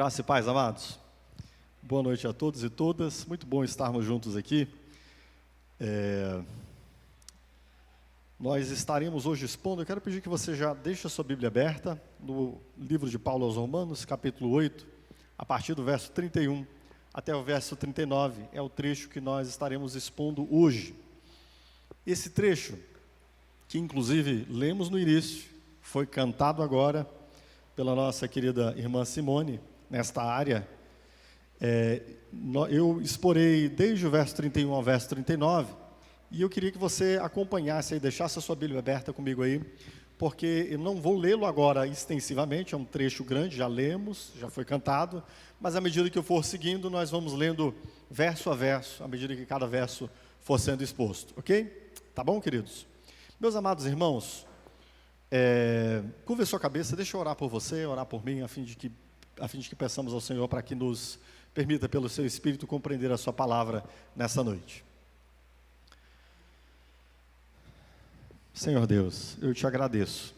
Graça e paz, amados. Boa noite a todos e todas. Muito bom estarmos juntos aqui. Nós estaremos hoje expondo. Eu quero pedir que você já deixe a sua Bíblia aberta no livro de Paulo aos Romanos, capítulo 8, a partir do verso 31 até o verso 39. É o trecho que nós estaremos expondo hoje. Esse trecho, que inclusive lemos no início, foi cantado agora pela nossa querida irmã Simone, nesta área. Eu exporei desde o verso 31 ao verso 39, e eu queria que você acompanhasse e deixasse a sua Bíblia aberta comigo aí, porque eu não vou lê-lo agora extensivamente, é um trecho grande, já lemos, já foi cantado, mas à medida que eu for seguindo, nós vamos lendo verso a verso, à medida que cada verso for sendo exposto, ok? Tá bom, queridos? Meus amados irmãos, curva a sua cabeça, deixa eu orar por você, orar por mim, a fim de que peçamos ao Senhor para que nos permita, pelo seu Espírito, compreender a sua palavra nessa noite. Senhor Deus, eu te agradeço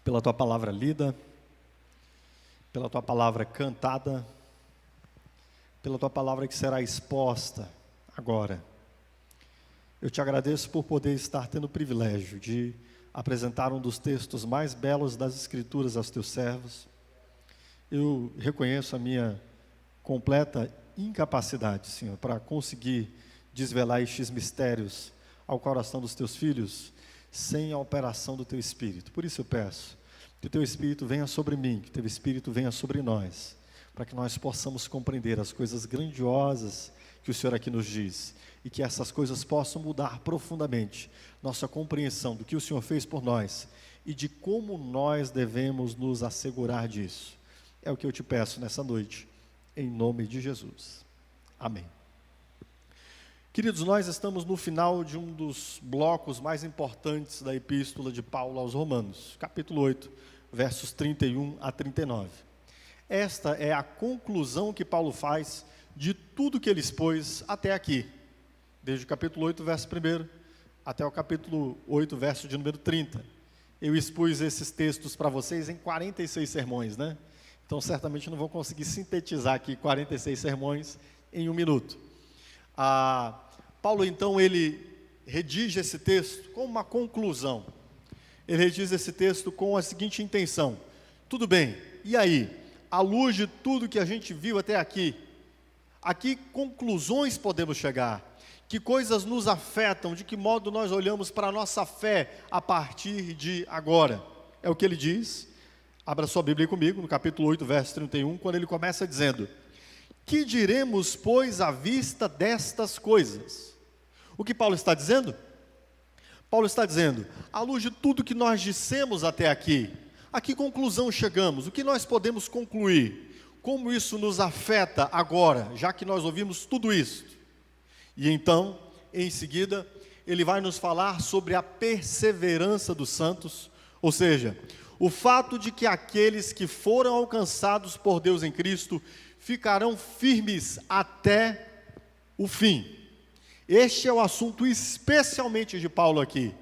pela tua palavra lida, pela tua palavra cantada, pela tua palavra que será exposta agora. Eu te agradeço por poder estar tendo o privilégio de apresentar um dos textos mais belos das Escrituras aos teus servos. Eu reconheço a minha completa incapacidade, Senhor, para conseguir desvelar estes mistérios ao coração dos teus filhos, sem a operação do teu Espírito. Por isso eu peço que o teu Espírito venha sobre mim, que o teu Espírito venha sobre nós, para que nós possamos compreender as coisas grandiosas que o Senhor aqui nos diz, e que essas coisas possam mudar profundamente nossa compreensão do que o Senhor fez por nós, e de como nós devemos nos assegurar disso. É o que eu te peço nessa noite, em nome de Jesus. Amém. Queridos, nós estamos no final de um dos blocos mais importantes da epístola de Paulo aos Romanos, capítulo 8, versos 31 a 39. Esta é a conclusão que Paulo faz de tudo que ele expôs até aqui, desde o capítulo 8, verso 1, até o capítulo 8, verso de número 30. Eu expus esses textos para vocês em 46 sermões, né? Então, certamente não vou conseguir sintetizar aqui 46 sermões em um minuto. Paulo, então, ele redige esse texto com uma conclusão. Ele redige esse texto com a seguinte intenção: tudo bem, e aí? À luz de tudo que a gente viu até aqui, a que conclusões podemos chegar? Que coisas nos afetam? De que modo nós olhamos para a nossa fé a partir de agora? É o que ele diz. Abra sua Bíblia comigo, no capítulo 8, verso 31, quando ele começa dizendo: que diremos, pois, à vista destas coisas? O que Paulo está dizendo? Paulo está dizendo, à luz de tudo que nós dissemos até aqui, a que conclusão chegamos? O que nós podemos concluir? Como isso nos afeta agora, já que nós ouvimos tudo isso? E então, em seguida, ele vai nos falar sobre a perseverança dos santos, ou seja, o fato de que aqueles que foram alcançados por Deus em Cristo ficarão firmes até o fim. Este é o assunto especialmente de Paulo aqui.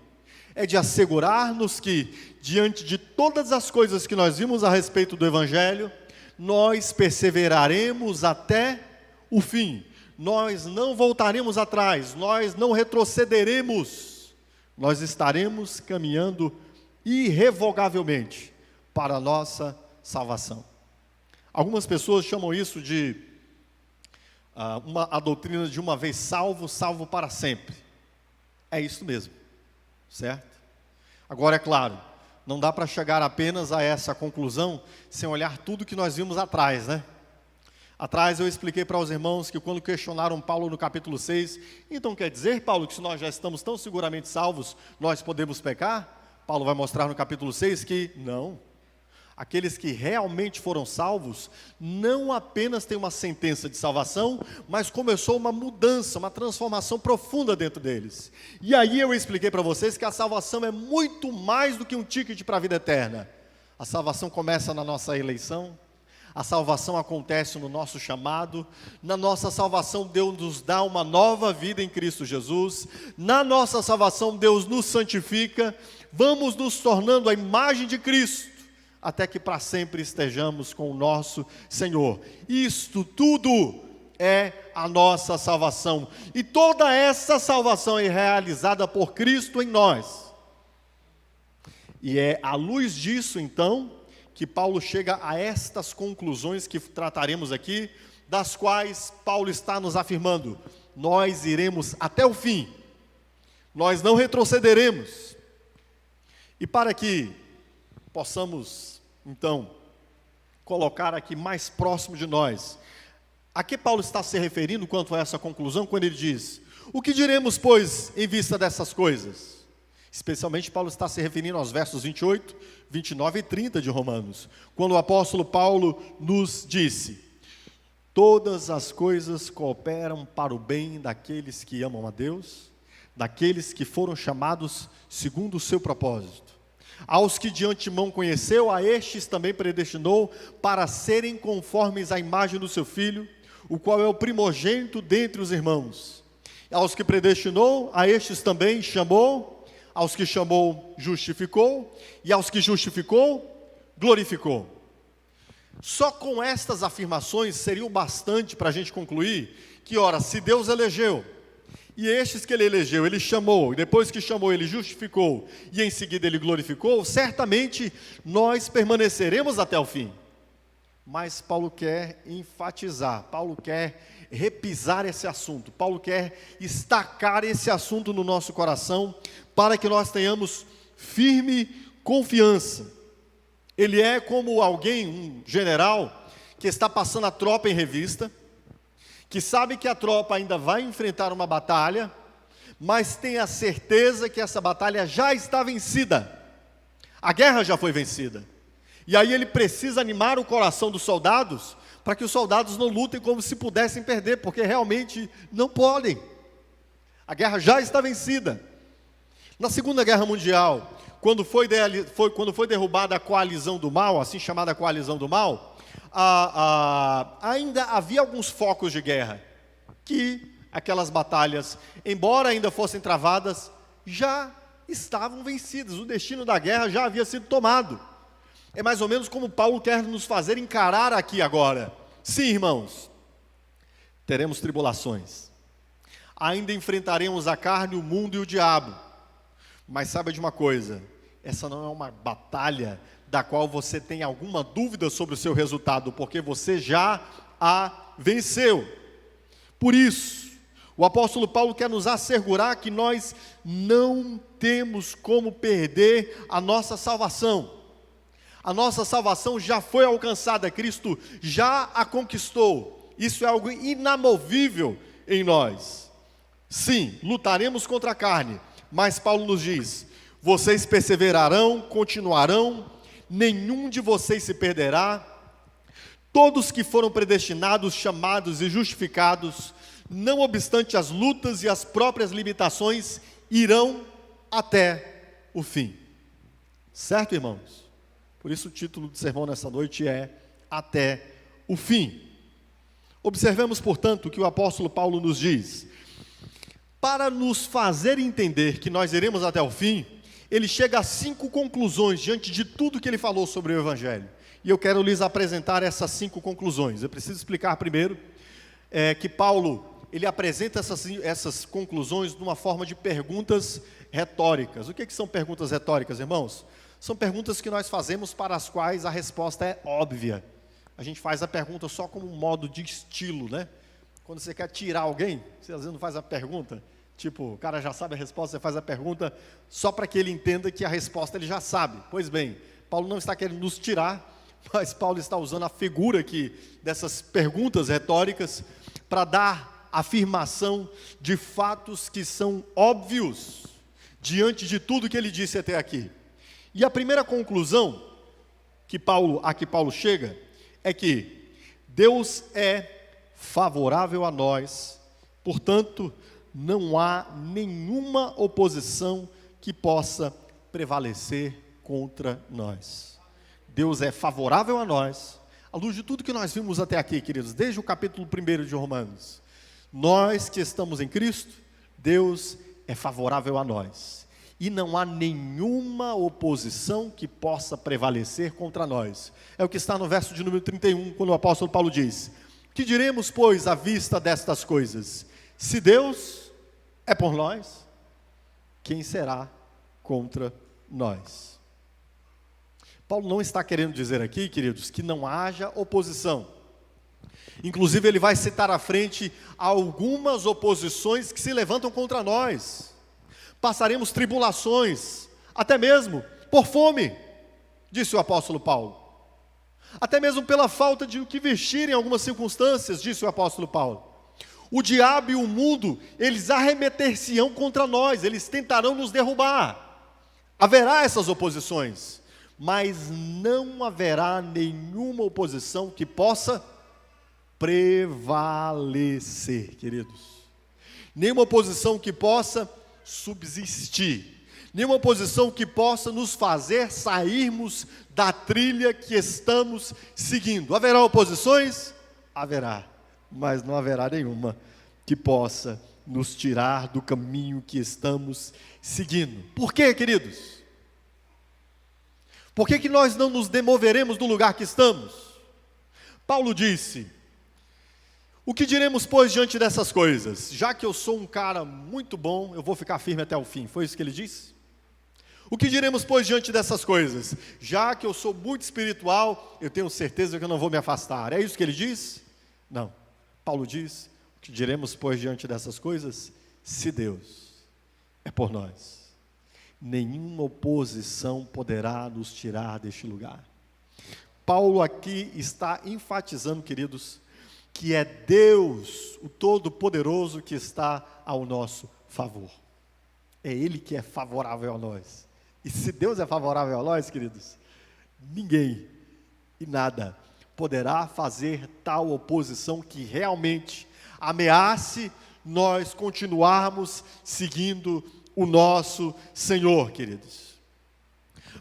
É de assegurar-nos que, diante de todas as coisas que nós vimos a respeito do Evangelho, nós perseveraremos até o fim. Nós não voltaremos atrás, nós não retrocederemos, nós estaremos caminhando irrevogavelmente para a nossa salvação. Algumas pessoas chamam isso de a doutrina de uma vez salvo, salvo para sempre. É isso mesmo, certo? Agora, é claro, não dá para chegar apenas a essa conclusão sem olhar tudo que nós vimos atrás, né? Atrás eu expliquei para os irmãos que quando questionaram Paulo no capítulo 6, então quer dizer, Paulo, que se nós já estamos tão seguramente salvos, nós podemos pecar? Paulo vai mostrar no capítulo 6 que não. Aqueles que realmente foram salvos, não apenas têm uma sentença de salvação, mas começou uma mudança, uma transformação profunda dentro deles. E aí eu expliquei para vocês que a salvação é muito mais do que um ticket para a vida eterna. A salvação começa na nossa eleição, a salvação acontece no nosso chamado, na nossa salvação Deus nos dá uma nova vida em Cristo Jesus, na nossa salvação Deus nos santifica, vamos nos tornando a imagem de Cristo, até que para sempre estejamos com o nosso Senhor. Isto tudo é a nossa salvação, e toda essa salvação é realizada por Cristo em nós. E é à luz disso, então, que Paulo chega a estas conclusões que trataremos aqui, das quais Paulo está nos afirmando: nós iremos até o fim, nós não retrocederemos. E para que possamos, então, colocar aqui mais próximo de nós, a que Paulo está se referindo quanto a essa conclusão, quando ele diz: o que diremos, pois, em vista dessas coisas? Especialmente Paulo está se referindo aos versos 28, 29 e 30 de Romanos, quando o apóstolo Paulo nos disse: todas as coisas cooperam para o bem daqueles que amam a Deus, daqueles que foram chamados segundo o seu propósito. Aos que de antemão conheceu, a estes também predestinou para serem conformes à imagem do seu Filho, o qual é o primogênito dentre os irmãos. Aos que predestinou, a estes também chamou, aos que chamou, justificou, e aos que justificou, glorificou. Só com estas afirmações seria o bastante para a gente concluir que, ora, se Deus elegeu, e estes que ele elegeu, ele chamou, e depois que chamou, ele justificou, e em seguida ele glorificou, certamente nós permaneceremos até o fim. Mas Paulo quer enfatizar, Paulo quer repisar esse assunto, Paulo quer estacar esse assunto no nosso coração, para que nós tenhamos firme confiança. Ele é como alguém, um general, que está passando a tropa em revista, que sabe que a tropa ainda vai enfrentar uma batalha, mas tem a certeza que essa batalha já está vencida, a guerra já foi vencida, e aí ele precisa animar o coração dos soldados, para que os soldados não lutem como se pudessem perder, porque realmente não podem, a guerra já está vencida. Na Segunda Guerra Mundial, quando foi derrubada a coalizão do mal, assim chamada coalizão do mal, ainda havia alguns focos de guerra, que aquelas batalhas, embora ainda fossem travadas, já estavam vencidas, o destino da guerra já havia sido tomado. É mais ou menos como Paulo quer nos fazer encarar aqui agora. Sim, irmãos, teremos tribulações, ainda enfrentaremos a carne, o mundo e o diabo, mas saiba de uma coisa, essa não é uma batalha da qual você tem alguma dúvida sobre o seu resultado, porque você já a venceu. Por isso, o apóstolo Paulo quer nos assegurar que nós não temos como perder a nossa salvação. A nossa salvação já foi alcançada, Cristo já a conquistou. Isso é algo inamovível em nós. Sim, lutaremos contra a carne, mas Paulo nos diz: vocês perseverarão, continuarão, nenhum de vocês se perderá. Todos que foram predestinados, chamados e justificados, não obstante as lutas e as próprias limitações, irão até o fim. Certo, irmãos? Por isso o título do sermão nessa noite é Até o Fim. Observemos, portanto, o que o apóstolo Paulo nos diz. Para nos fazer entender que nós iremos até o fim, ele chega a 5 conclusões diante de tudo que ele falou sobre o Evangelho. E eu quero lhes apresentar essas 5 conclusões. Eu preciso explicar primeiro que Paulo, ele apresenta essas conclusões numa forma de perguntas retóricas. O que são perguntas retóricas, irmãos? São perguntas que nós fazemos para as quais a resposta é óbvia. A gente faz a pergunta só como um modo de estilo, né? Quando você quer tirar alguém, você às vezes não faz a pergunta, tipo, o cara já sabe a resposta, você faz a pergunta só para que ele entenda que a resposta ele já sabe. Pois bem, Paulo não está querendo nos tirar, mas Paulo está usando a figura aqui dessas perguntas retóricas para dar afirmação de fatos que são óbvios diante de tudo que ele disse até aqui. E a primeira conclusão a que Paulo chega é que Deus é favorável a nós, portanto, não há nenhuma oposição que possa prevalecer contra nós. Deus é favorável a nós, à luz de tudo que nós vimos até aqui, queridos, desde o capítulo 1 de Romanos. Nós que estamos em Cristo, Deus é favorável a nós. e não há nenhuma oposição que possa prevalecer contra nós. É o que está no verso de número 31, quando o apóstolo Paulo diz: que diremos, pois, à vista destas coisas? Se Deus é por nós, quem será contra nós? Paulo não está querendo dizer aqui, queridos, que não haja oposição. Inclusive ele vai citar à frente algumas oposições que se levantam contra nós. Passaremos tribulações, até mesmo por fome, disse o apóstolo Paulo. Até mesmo pela falta de o que vestir em algumas circunstâncias, disse o apóstolo Paulo. O diabo e o mundo, eles arremeter-se-ão contra nós, eles tentarão nos derrubar. Haverá essas oposições, mas não haverá nenhuma oposição que possa prevalecer, queridos. Nenhuma oposição que possa subsistir. Nenhuma oposição que possa nos fazer sairmos da trilha que estamos seguindo. Haverá oposições? Haverá, mas não haverá nenhuma que possa nos tirar do caminho que estamos seguindo. Por quê, queridos? Por que nós não nos demoveremos do lugar que estamos? Paulo disse: o que diremos, pois, diante dessas coisas? Já que eu sou um cara muito bom, eu vou ficar firme até o fim. Foi isso que ele disse? O que diremos, pois, diante dessas coisas? Já que eu sou muito espiritual, eu tenho certeza que eu não vou me afastar. É isso que ele diz? Não. Paulo diz: o que diremos, pois, diante dessas coisas? Se Deus é por nós, nenhuma oposição poderá nos tirar deste lugar. Paulo aqui está enfatizando, queridos, que é Deus, o Todo-Poderoso, que está ao nosso favor. É Ele que é favorável a nós. E se Deus é favorável a nós, queridos, ninguém e nada poderá fazer tal oposição que realmente ameace nós continuarmos seguindo o nosso Senhor, queridos.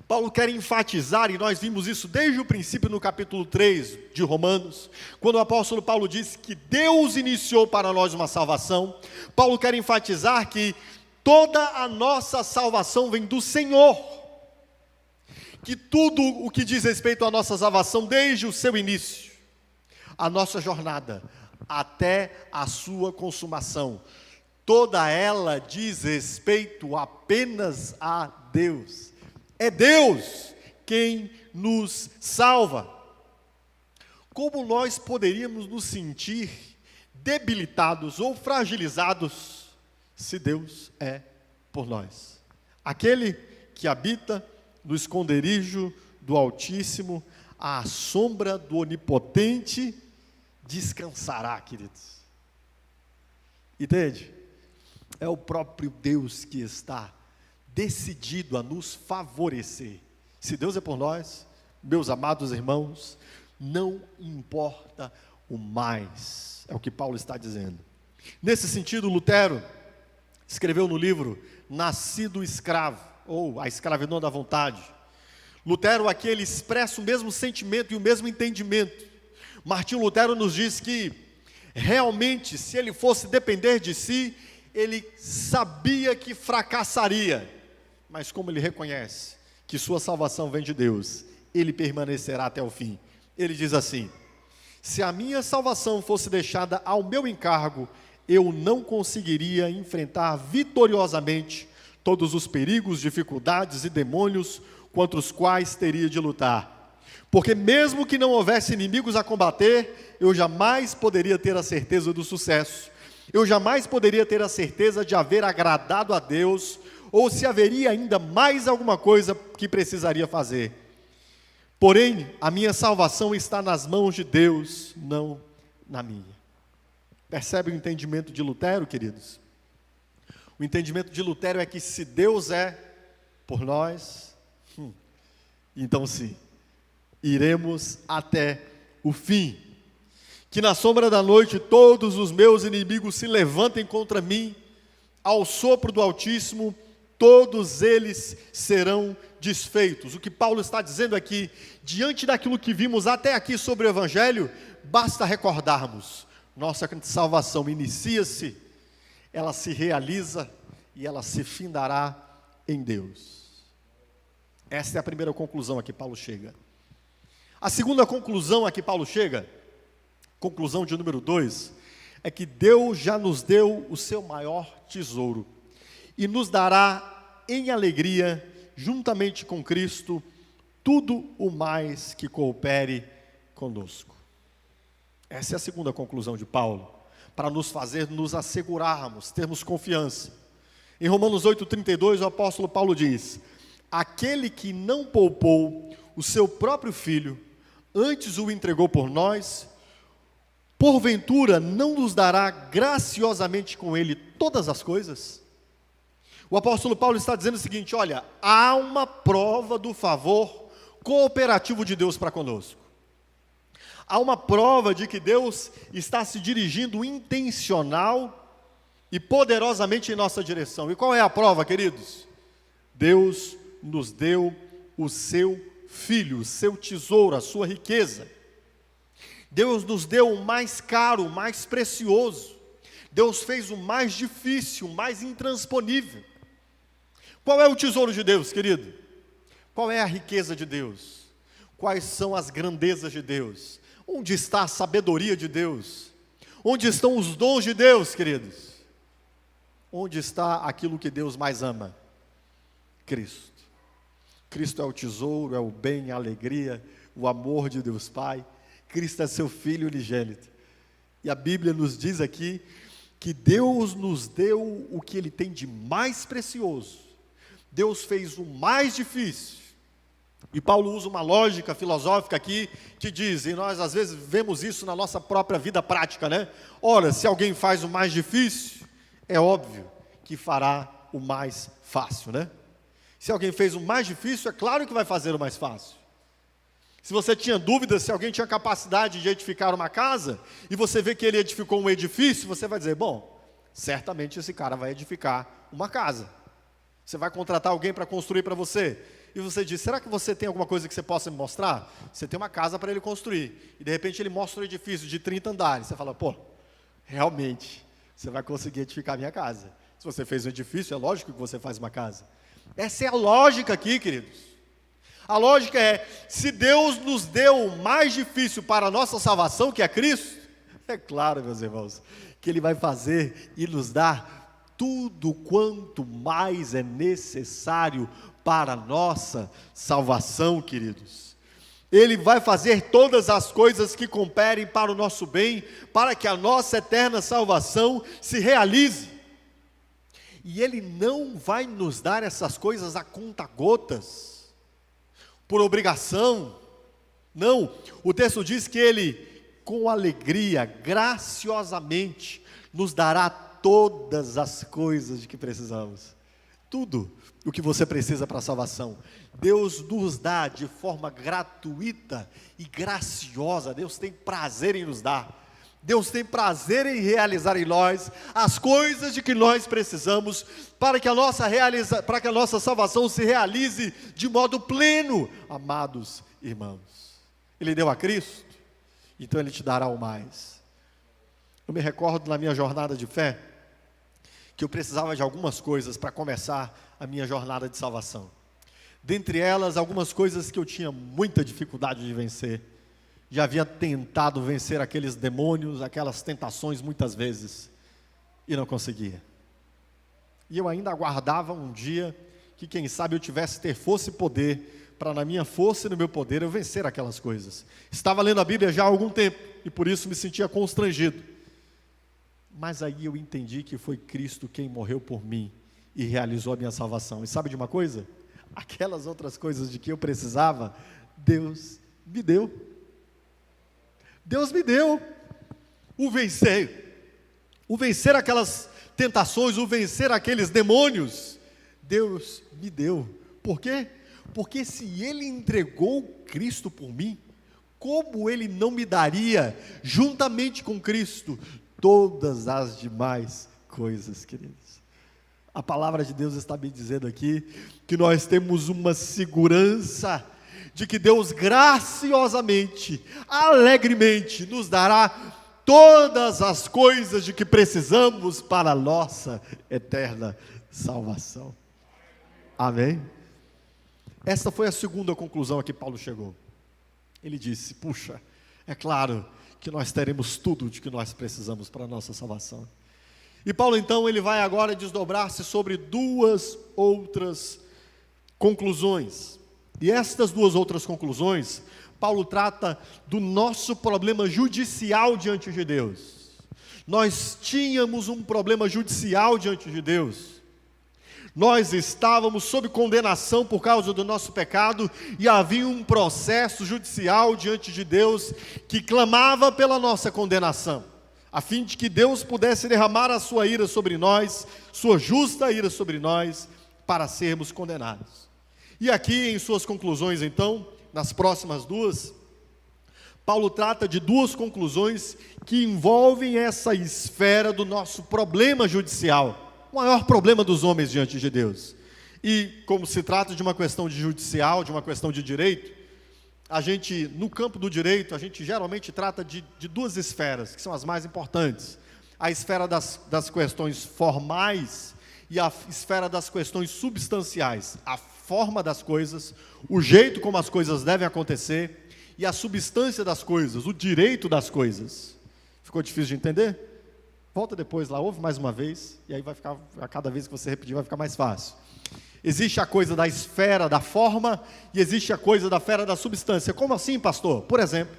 Paulo quer enfatizar, e nós vimos isso desde o princípio no capítulo 3 de Romanos, quando o apóstolo Paulo disse que Deus iniciou para nós uma salvação. Paulo quer enfatizar que toda a nossa salvação vem do Senhor, que tudo o que diz respeito à nossa salvação, desde o seu início, a nossa jornada, até a sua consumação, toda ela diz respeito apenas a Deus. É Deus quem nos salva. Como nós poderíamos nos sentir debilitados ou fragilizados se Deus é por nós? Aquele que habita no esconderijo do Altíssimo, à sombra do Onipotente, descansará, queridos. Entende? É o próprio Deus que está decidido a nos favorecer. Se Deus é por nós, meus amados irmãos, não importa o mais, é o que Paulo está dizendo. Nesse sentido, Lutero escreveu no livro Nascido Escravo, ou A Escravidão da Vontade. Lutero aqui ele expressa o mesmo sentimento e o mesmo entendimento. Martinho Lutero nos diz que realmente, se ele fosse depender de si, ele sabia que fracassaria, mas como ele reconhece que sua salvação vem de Deus, ele permanecerá até o fim. Ele diz assim: se a minha salvação fosse deixada ao meu encargo, eu não conseguiria enfrentar vitoriosamente todos os perigos, dificuldades e demônios contra os quais teria de lutar. Porque mesmo que não houvesse inimigos a combater, eu jamais poderia ter a certeza do sucesso. Eu jamais poderia ter a certeza de haver agradado a Deus, ou se haveria ainda mais alguma coisa que precisaria fazer. Porém, a minha salvação está nas mãos de Deus, não na minha. Percebe o entendimento de Lutero, queridos? O entendimento de Lutero é que se Deus é por nós, então sim, iremos até o fim. Que na sombra da noite todos os meus inimigos se levantem contra mim, ao sopro do Altíssimo, todos eles serão desfeitos. O que Paulo está dizendo aqui, diante daquilo que vimos até aqui sobre o Evangelho, basta recordarmos, nossa salvação inicia-se, ela se realiza e ela se findará em Deus. Essa é a primeira conclusão a que Paulo chega. A segunda conclusão a que Paulo chega, conclusão de número 2, é que Deus já nos deu o seu maior tesouro e nos dará em alegria, juntamente com Cristo, tudo o mais que coopere conosco. Essa é a segunda conclusão de Paulo, para nos fazer nos assegurarmos, termos confiança. Em Romanos 8,32, o apóstolo Paulo diz: aquele que não poupou o seu próprio filho, antes o entregou por nós, porventura não nos dará graciosamente com ele todas as coisas? O apóstolo Paulo está dizendo o seguinte: olha, há uma prova do favor cooperativo de Deus para conosco. Há uma prova de que Deus está se dirigindo intencional e poderosamente em nossa direção. E qual é a prova, queridos? Deus nos deu o seu Filho, o seu tesouro, a sua riqueza. Deus nos deu o mais caro, o mais precioso. Deus fez o mais difícil, o mais intransponível. Qual é o tesouro de Deus, querido? Qual é a riqueza de Deus? Quais são as grandezas de Deus? Onde está a sabedoria de Deus? Onde estão os dons de Deus, queridos? Onde está aquilo que Deus mais ama? Cristo. Cristo é o tesouro, é o bem, a alegria, o amor de Deus Pai. Cristo é seu Filho unigênito. E a Bíblia nos diz aqui que Deus nos deu o que Ele tem de mais precioso. Deus fez o mais difícil. E Paulo usa uma lógica filosófica aqui que diz, e nós às vezes vemos isso na nossa própria vida prática, né? Ora, se alguém faz o mais difícil, é óbvio que fará o mais fácil, né? Se alguém fez o mais difícil, é claro que vai fazer o mais fácil. Se você tinha dúvida se alguém tinha capacidade de edificar uma casa, e você vê que ele edificou um edifício, você vai dizer, bom, certamente esse cara vai edificar uma casa. Você vai contratar alguém para construir para você, e você diz, será que você tem alguma coisa que você possa me mostrar? Você tem uma casa para ele construir, e de repente ele mostra um edifício de 30 andares, você fala, pô, realmente, você vai conseguir edificar a minha casa. Se você fez um edifício, é lógico que você faz uma casa. Essa é a lógica aqui, queridos. A lógica é, se Deus nos deu o mais difícil para a nossa salvação, que é Cristo, é claro, meus irmãos, que Ele vai fazer e nos dar tudo quanto mais é necessário para a nossa salvação, queridos. Ele vai fazer todas as coisas que cooperem para o nosso bem, para que a nossa eterna salvação se realize. E Ele não vai nos dar essas coisas a conta-gotas, por obrigação. Não, o texto diz que Ele, com alegria, graciosamente, nos dará todas as coisas de que precisamos. Tudo o que você precisa para a salvação. Deus nos dá de forma gratuita e graciosa. Deus tem prazer em nos dar. Deus tem prazer em realizar em nós as coisas de que nós precisamos para que a nossa salvação se realize de modo pleno, amados irmãos. Ele deu a Cristo, então Ele te dará o mais. Eu me recordo na minha jornada de fé, que eu precisava de algumas coisas para começar a minha jornada de salvação. Dentre elas, algumas coisas que eu tinha muita dificuldade de vencer. Já havia tentado vencer aqueles demônios, aquelas tentações muitas vezes, e não conseguia. E eu ainda aguardava um dia que, quem sabe, eu tivesse ter força e poder, para na minha força e no meu poder eu vencer aquelas coisas. Estava lendo a Bíblia já há algum tempo, e por isso me sentia constrangido. Mas aí eu entendi que foi Cristo quem morreu por mim, e realizou a minha salvação. E sabe de uma coisa? Aquelas outras coisas de que eu precisava, Deus me deu. Deus me deu o vencer aquelas tentações, o vencer aqueles demônios. Deus me deu. Por quê? Porque se Ele entregou Cristo por mim, como Ele não me daria, juntamente com Cristo, todas as demais coisas, queridos? A palavra de Deus está me dizendo aqui, que nós temos uma segurança, de que Deus graciosamente, alegremente, nos dará todas as coisas de que precisamos para a nossa eterna salvação. Amém? Esta foi a segunda conclusão a que Paulo chegou. Ele disse, puxa, é claro que nós teremos tudo de que nós precisamos para a nossa salvação. E Paulo então, ele vai agora desdobrar-se sobre duas outras conclusões. E estas duas outras conclusões, Paulo trata do nosso problema judicial diante de Deus. Nós tínhamos um problema judicial diante de Deus. Nós estávamos sob condenação por causa do nosso pecado e havia um processo judicial diante de Deus que clamava pela nossa condenação, a fim de que Deus pudesse derramar a sua ira sobre nós, sua justa ira sobre nós, para sermos condenados. E aqui em suas conclusões então, nas próximas duas, Paulo trata de duas conclusões que envolvem essa esfera do nosso problema judicial, o maior problema dos homens diante de Deus. E como se trata de uma questão de judicial, de uma questão de direito, a gente, no campo do direito, a gente geralmente trata de duas esferas, que são as mais importantes. A esfera das questões formais e a esfera das questões substanciais. A forma das coisas, o jeito como as coisas devem acontecer e a substância das coisas, o direito das coisas. Ficou difícil de entender? Volta depois lá, ouve mais uma vez, e aí vai ficar, a cada vez que você repetir, vai ficar mais fácil. Existe a coisa da esfera da forma, e existe a coisa da esfera da substância. Como assim, pastor? Por exemplo,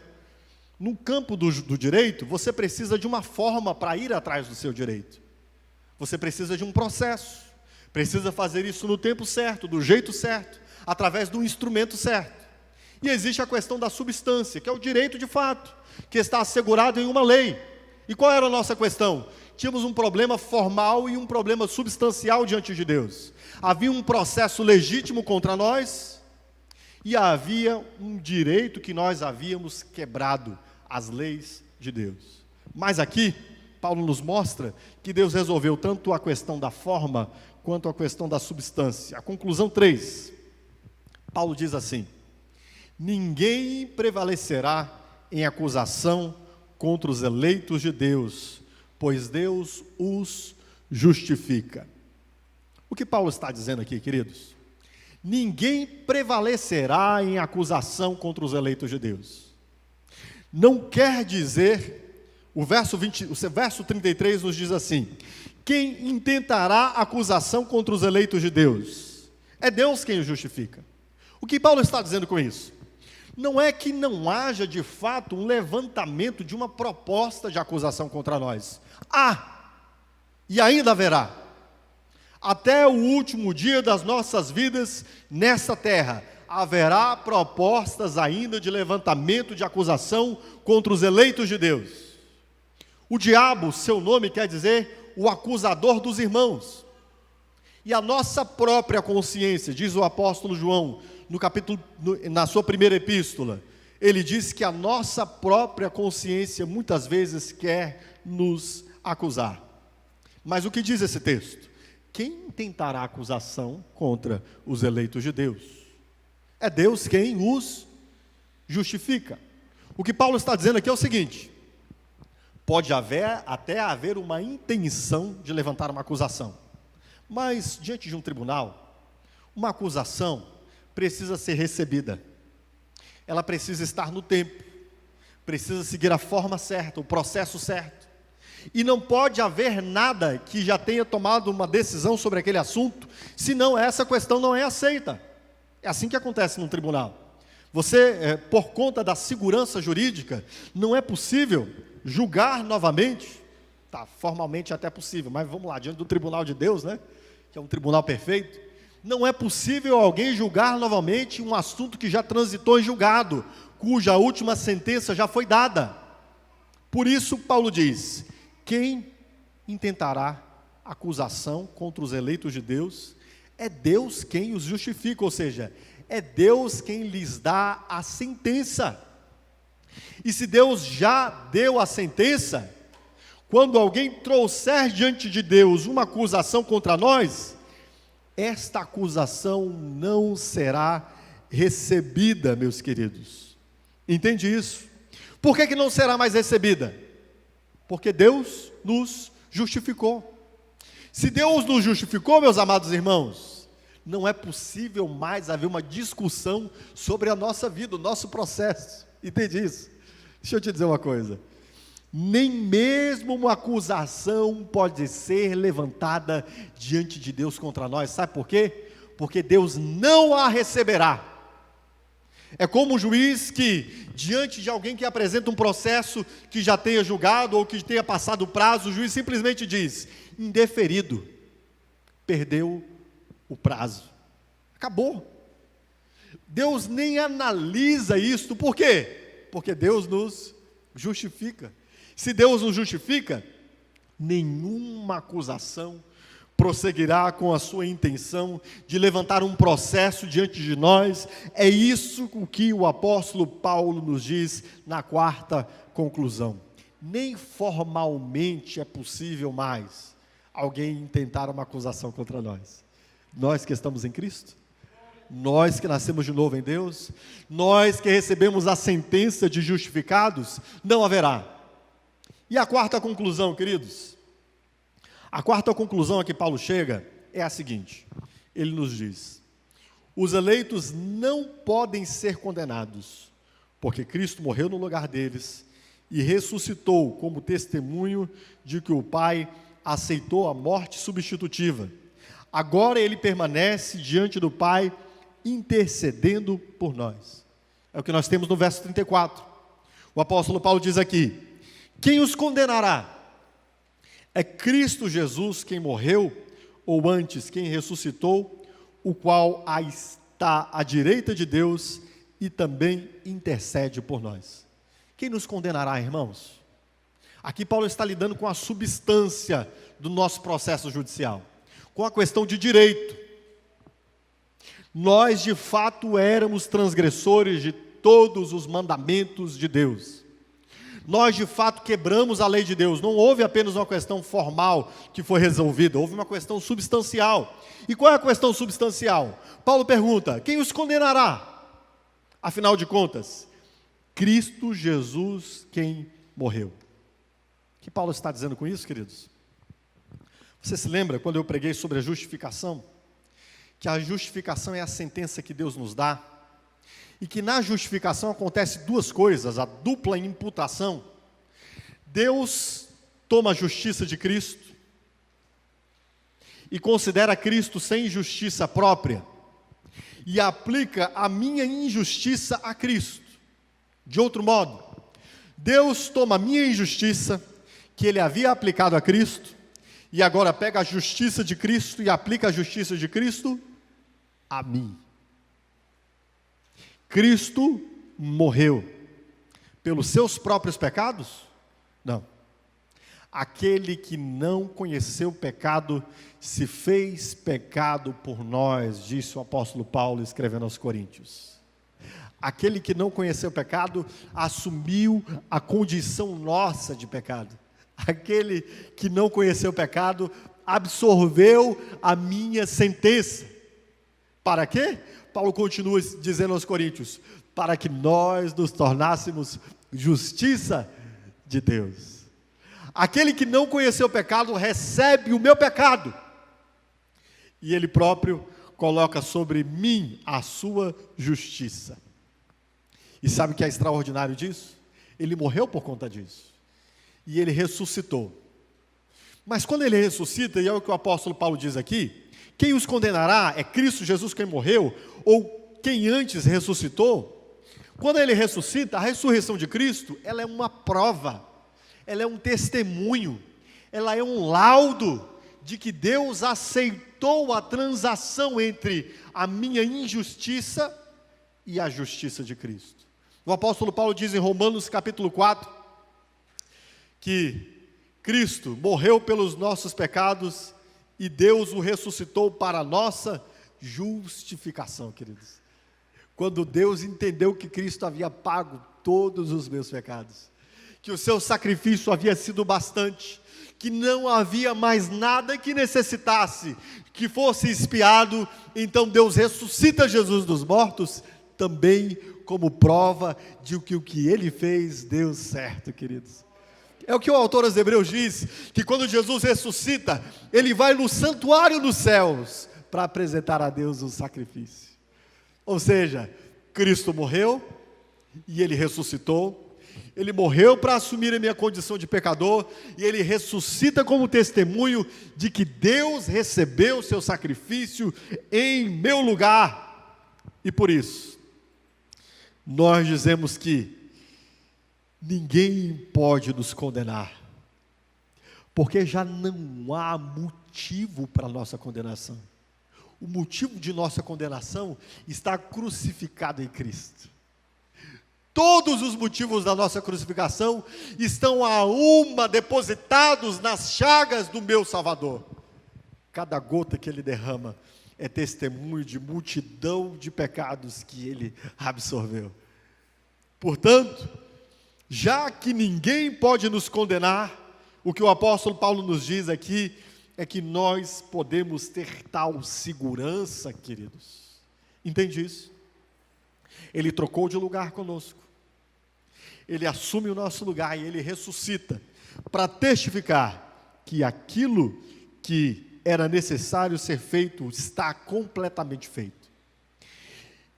no campo do direito, você precisa de uma forma para ir atrás do seu direito. Você precisa de um processo, precisa fazer isso no tempo certo, do jeito certo, através do instrumento certo. E existe a questão da substância, que é o direito de fato, que está assegurado em uma lei. E qual era a nossa questão? Tínhamos um problema formal e um problema substancial diante de Deus. Havia um processo legítimo contra nós e havia um direito que nós havíamos quebrado, as leis de Deus. Mas aqui, Paulo nos mostra que Deus resolveu tanto a questão da forma quanto a questão da substância. A conclusão 3, Paulo diz assim: ninguém prevalecerá em acusação contra os eleitos de Deus, pois Deus os justifica. O que Paulo está dizendo aqui, queridos? Ninguém prevalecerá em acusação contra os eleitos de Deus. Não quer dizer, o verso 33 nos diz assim: quem intentará acusação contra os eleitos de Deus? É Deus quem os justifica. O que Paulo está dizendo com isso? Não é que não haja de fato um levantamento de uma proposta de acusação contra nós. E ainda haverá. Até o último dia das nossas vidas nessa terra, haverá propostas ainda de levantamento de acusação contra os eleitos de Deus. O diabo, seu nome quer dizer o acusador dos irmãos. E a nossa própria consciência, diz o apóstolo João, na sua primeira epístola, ele diz que a nossa própria consciência muitas vezes quer nos acusar. Mas o que diz esse texto? Quem tentará acusação contra os eleitos de Deus? É Deus quem os justifica. O que Paulo está dizendo aqui é o seguinte: pode até haver uma intenção de levantar uma acusação, mas diante de um tribunal, uma acusação precisa ser recebida, ela precisa estar no tempo, precisa seguir a forma certa, o processo certo, e não pode haver nada que já tenha tomado uma decisão sobre aquele assunto, senão essa questão não é aceita. É assim que acontece num tribunal. Você, por conta da segurança jurídica, não é possível julgar novamente, formalmente até possível, mas vamos lá, diante do tribunal de Deus, né, que é um tribunal perfeito, não é possível alguém julgar novamente um assunto que já transitou em julgado, cuja última sentença já foi dada. Por isso, Paulo diz: quem intentará acusação contra os eleitos de Deus? É Deus quem os justifica, ou seja, é Deus quem lhes dá a sentença. E se Deus já deu a sentença, quando alguém trouxer diante de Deus uma acusação contra nós, esta acusação não será recebida, meus queridos. Entende isso? Por que não será mais recebida? Porque Deus nos justificou. Se Deus nos justificou, meus amados irmãos, Não é possível mais haver uma discussão sobre a nossa vida, o nosso processo. Entende isso? Deixa eu te dizer uma coisa. Nem mesmo uma acusação pode ser levantada diante de Deus contra nós. Sabe por quê? Porque Deus não a receberá. É como um juiz que, diante de alguém que apresenta um processo que já tenha julgado ou que tenha passado o prazo, o juiz simplesmente diz: indeferido, perdeu o prazo, acabou. Deus nem analisa isso. Por quê? Porque Deus nos justifica. Se Deus nos justifica, nenhuma acusação prosseguirá com a sua intenção de levantar um processo diante de nós. É isso o que o apóstolo Paulo nos diz na quarta conclusão. Nem formalmente é possível mais alguém intentar uma acusação contra nós. Nós que estamos em Cristo, nós que nascemos de novo em Deus, nós que recebemos a sentença de justificados, não haverá. E a quarta conclusão, queridos? A quarta conclusão a que Paulo chega é a seguinte: ele nos diz: os eleitos não podem ser condenados, porque Cristo morreu no lugar deles e ressuscitou como testemunho de que o Pai aceitou a morte substitutiva. Agora ele permanece diante do Pai, intercedendo por nós. É o que nós temos no verso 34. O apóstolo Paulo diz aqui: quem os condenará? É Cristo Jesus quem morreu, ou antes, quem ressuscitou, o qual está à direita de Deus e também intercede por nós. Quem nos condenará, irmãos? Aqui Paulo está lidando com a substância do nosso processo judicial, com a questão de direito. Nós de fato éramos transgressores de todos os mandamentos de Deus. Nós de fato quebramos a lei de Deus. Não houve apenas uma questão formal que foi resolvida, houve uma questão substancial. E qual é a questão substancial? Paulo pergunta: quem os condenará? Afinal de contas, Cristo Jesus quem morreu. O que Paulo está dizendo com isso, queridos? Você se lembra quando eu preguei sobre a justificação? Que a justificação é a sentença que Deus nos dá, e que na justificação acontece duas coisas: a dupla imputação. Deus toma a justiça de Cristo e considera Cristo sem justiça própria e aplica a minha injustiça a Cristo. De outro modo, Deus toma a minha injustiça, que Ele havia aplicado a Cristo, e agora pega a justiça de Cristo e aplica a justiça de Cristo a mim. Cristo morreu pelos seus próprios pecados? Não. Aquele que não conheceu o pecado se fez pecado por nós, disse o apóstolo Paulo escrevendo aos Coríntios. Aquele que não conheceu o pecado assumiu a condição nossa de pecado. Aquele que não conheceu o pecado absorveu a minha sentença. Para quê? Paulo continua dizendo aos Coríntios: para que nós nos tornássemos justiça de Deus. Aquele que não conheceu o pecado recebe o meu pecado, e ele próprio coloca sobre mim a sua justiça. E sabe o que é extraordinário disso? Ele morreu por conta disso, e ele ressuscitou. Mas quando ele ressuscita, e é o que o apóstolo Paulo diz aqui, quem os condenará? É Cristo Jesus quem morreu, ou quem antes ressuscitou? Quando ele ressuscita, a ressurreição de Cristo, ela é uma prova, ela é um testemunho, ela é um laudo de que Deus aceitou a transação entre a minha injustiça e a justiça de Cristo. O apóstolo Paulo diz em Romanos capítulo 4, que Cristo morreu pelos nossos pecados e Deus o ressuscitou para a nossa justificação, queridos. Quando Deus entendeu que Cristo havia pago todos os meus pecados, que o seu sacrifício havia sido bastante, que não havia mais nada que necessitasse que fosse expiado, então Deus ressuscita Jesus dos mortos, também como prova de que o que Ele fez deu certo, queridos. É o que o autor aos Hebreus diz, que quando Jesus ressuscita, Ele vai no santuário dos céus, para apresentar a Deus um sacrifício. Ou seja, Cristo morreu e Ele ressuscitou. Ele morreu para assumir a minha condição de pecador, e Ele ressuscita como testemunho de que Deus recebeu o seu sacrifício em meu lugar. E por isso, nós dizemos que ninguém pode nos condenar, porque já não há motivo para a nossa condenação. O motivo de nossa condenação está crucificado em Cristo. Todos os motivos da nossa crucificação estão a uma depositados nas chagas do meu Salvador. Cada gota que Ele derrama é testemunho de multidão de pecados que Ele absorveu. Portanto, já que ninguém pode nos condenar, o que o apóstolo Paulo nos diz aqui é que nós podemos ter tal segurança, queridos. Entende isso? Ele trocou de lugar conosco. Ele assume o nosso lugar e Ele ressuscita para testificar que aquilo que era necessário ser feito está completamente feito.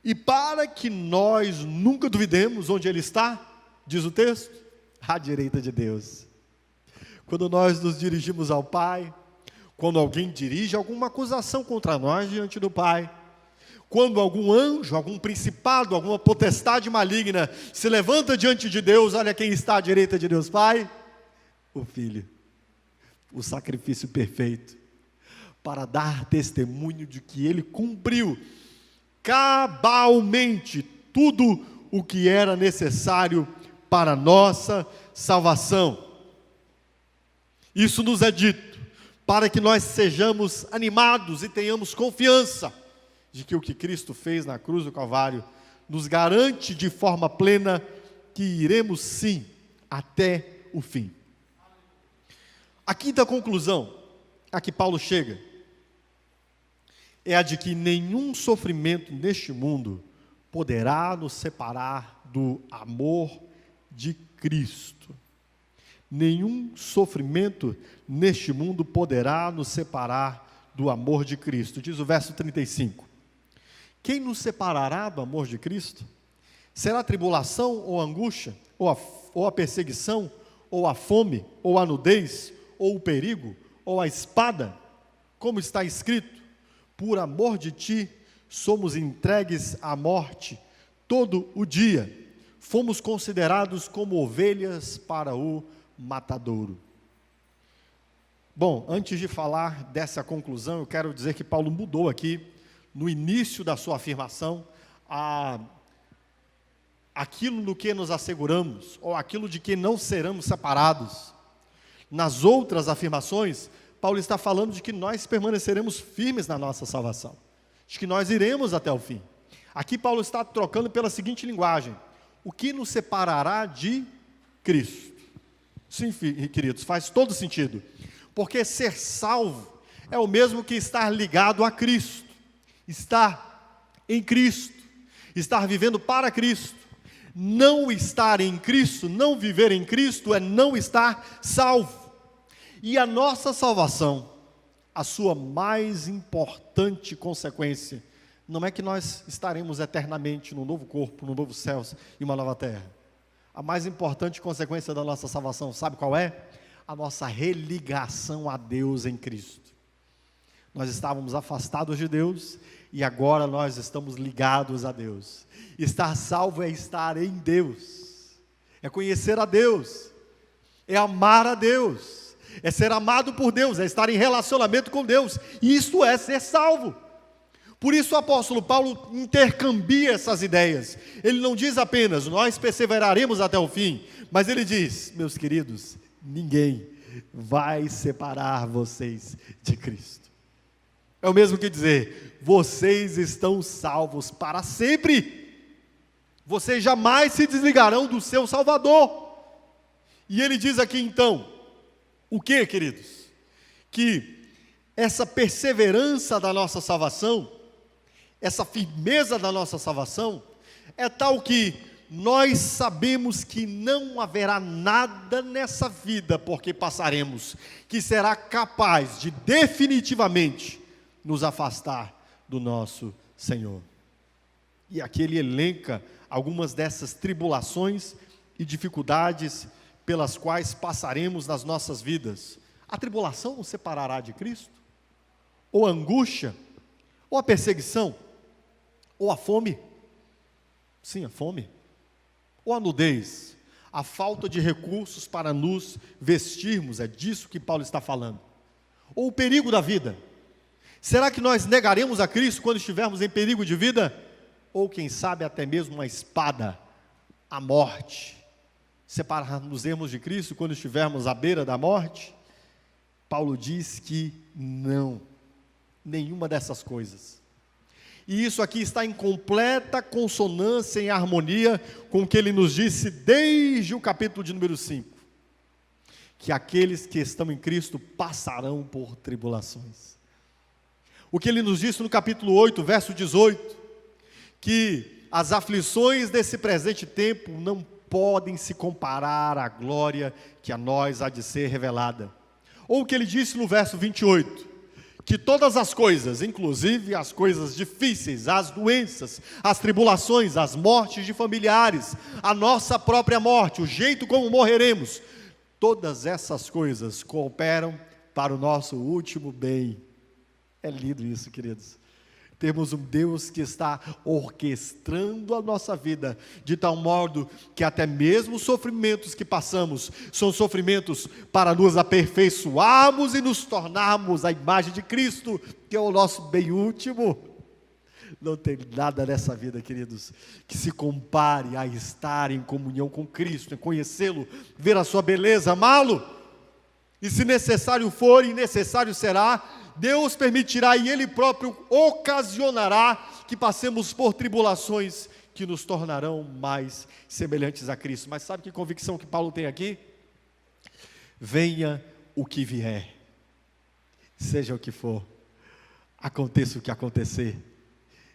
E para que nós nunca duvidemos onde Ele está, diz o texto, à direita de Deus. Quando nós nos dirigimos ao Pai, quando alguém dirige alguma acusação contra nós diante do Pai, quando algum anjo, algum principado, alguma potestade maligna se levanta diante de Deus, olha quem está à direita de Deus, Pai, o Filho, o sacrifício perfeito, para dar testemunho de que Ele cumpriu cabalmente tudo o que era necessário para a nossa salvação. Isso nos é dito para que nós sejamos animados e tenhamos confiança de que o que Cristo fez na cruz do Calvário nos garante de forma plena que iremos sim até o fim. A quinta conclusão a que Paulo chega é a de que nenhum sofrimento neste mundo poderá nos separar do amor de Cristo. Nenhum sofrimento neste mundo poderá nos separar do amor de Cristo. Diz o verso 35. Quem nos separará do amor de Cristo? Será a tribulação ou a angústia, ou a perseguição, ou a fome, ou a nudez, ou o perigo, ou a espada? Como está escrito, por amor de ti, somos entregues à morte todo o dia. Fomos considerados como ovelhas para o matadouro. Bom, antes de falar dessa conclusão, eu quero dizer que Paulo mudou aqui, no início da sua afirmação, aquilo no que nos asseguramos, ou aquilo de que não seremos separados. Nas outras afirmações, Paulo está falando de que nós permaneceremos firmes na nossa salvação, de que nós iremos até o fim. Aqui Paulo está trocando pela seguinte linguagem: o que nos separará de Cristo? Sim, queridos, faz todo sentido, porque ser salvo é o mesmo que estar ligado a Cristo. Estar em Cristo, estar vivendo para Cristo. Não estar em Cristo, não viver em Cristo, é não estar salvo. E a nossa salvação, a sua mais importante consequência, não é que nós estaremos eternamente num novo corpo, num novo céu e uma nova terra. A mais importante consequência da nossa salvação, sabe qual é? A nossa religação a Deus em Cristo. Nós estávamos afastados de Deus e agora nós estamos ligados a Deus. Estar salvo é estar em Deus, é conhecer a Deus, é amar a Deus, é ser amado por Deus, é estar em relacionamento com Deus. E isto é ser salvo. Por isso o apóstolo Paulo intercambia essas ideias. Ele não diz apenas, nós perseveraremos até o fim, mas ele diz, meus queridos, ninguém vai separar vocês de Cristo. É o mesmo que dizer, vocês estão salvos para sempre. Vocês jamais se desligarão do seu Salvador. E ele diz aqui então, o que, queridos? Que essa perseverança da nossa salvação, essa firmeza da nossa salvação, é tal que nós sabemos que não haverá nada nessa vida, porque passaremos, que será capaz de definitivamente nos afastar do nosso Senhor. E aqui ele elenca algumas dessas tribulações e dificuldades pelas quais passaremos nas nossas vidas. A tribulação nos separará de Cristo? Ou a angústia? Ou a perseguição? Ou a fome? Sim, a fome. Ou a nudez? A falta de recursos para nos vestirmos, é disso que Paulo está falando. Ou o perigo da vida? Será que nós negaremos a Cristo quando estivermos em perigo de vida? Ou quem sabe até mesmo uma espada, a morte, separar-nos de Cristo quando estivermos à beira da morte? Paulo diz que não, nenhuma dessas coisas. E isso aqui está em completa consonância, em harmonia com o que ele nos disse desde o capítulo de número 5, que aqueles que estão em Cristo passarão por tribulações. O que ele nos disse no capítulo 8, verso 18, que as aflições desse presente tempo não podem se comparar à glória que a nós há de ser revelada. Ou o que ele disse no verso 28, que todas as coisas, inclusive as coisas difíceis, as doenças, as tribulações, as mortes de familiares, a nossa própria morte, o jeito como morreremos, todas essas coisas cooperam para o nosso último bem. É lindo isso, queridos. Temos um Deus que está orquestrando a nossa vida, de tal modo que até mesmo os sofrimentos que passamos, são sofrimentos para nos aperfeiçoarmos e nos tornarmos a imagem de Cristo, que é o nosso bem último. Não tem nada nessa vida, queridos, que se compare a estar em comunhão com Cristo, em conhecê-lo, ver a sua beleza, amá-lo. E se necessário for e necessário será, Deus permitirá e Ele próprio ocasionará que passemos por tribulações que nos tornarão mais semelhantes a Cristo. Mas sabe que convicção que Paulo tem aqui? Venha o que vier, seja o que for, aconteça o que acontecer,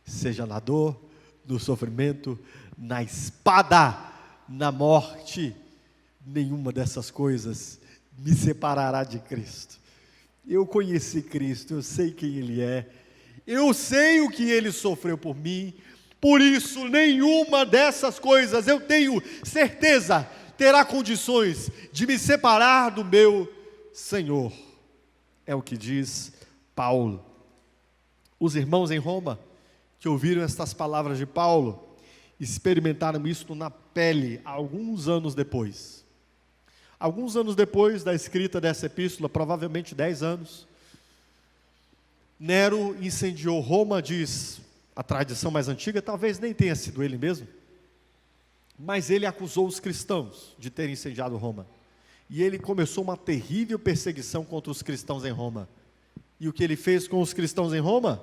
seja na dor, no sofrimento, na espada, na morte, nenhuma dessas coisas me separará de Cristo. Eu conheci Cristo, eu sei quem Ele é, eu sei o que Ele sofreu por mim, por isso nenhuma dessas coisas, eu tenho certeza, terá condições de me separar do meu Senhor. É o que diz Paulo. Os irmãos em Roma, que ouviram estas palavras de Paulo, experimentaram isso na pele, alguns anos depois. Alguns anos depois da escrita dessa epístola, provavelmente 10 anos, Nero incendiou Roma, diz a tradição mais antiga, talvez nem tenha sido ele mesmo, mas ele acusou os cristãos de terem incendiado Roma. E ele começou uma terrível perseguição contra os cristãos em Roma. E o que ele fez com os cristãos em Roma?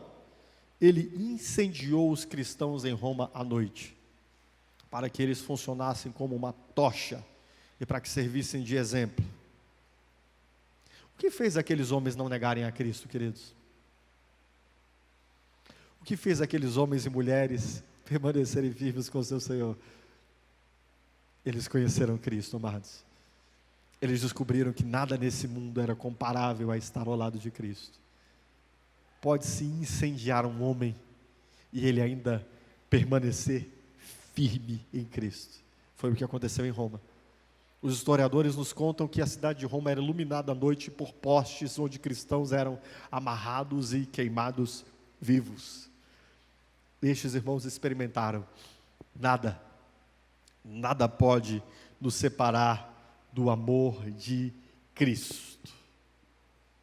Ele incendiou os cristãos em Roma à noite, para que eles funcionassem como uma tocha, e para que servissem de exemplo. O que fez aqueles homens não negarem a Cristo, queridos? O que fez aqueles homens e mulheres permanecerem firmes com o seu Senhor? Eles conheceram Cristo, amados. Eles descobriram que nada nesse mundo era comparável a estar ao lado de Cristo. Pode-se incendiar um homem e ele ainda permanecer firme em Cristo. Foi o que aconteceu em Roma. Os historiadores nos contam que a cidade de Roma era iluminada à noite por postes onde cristãos eram amarrados e queimados vivos. Estes irmãos experimentaram, nada pode nos separar do amor de Cristo.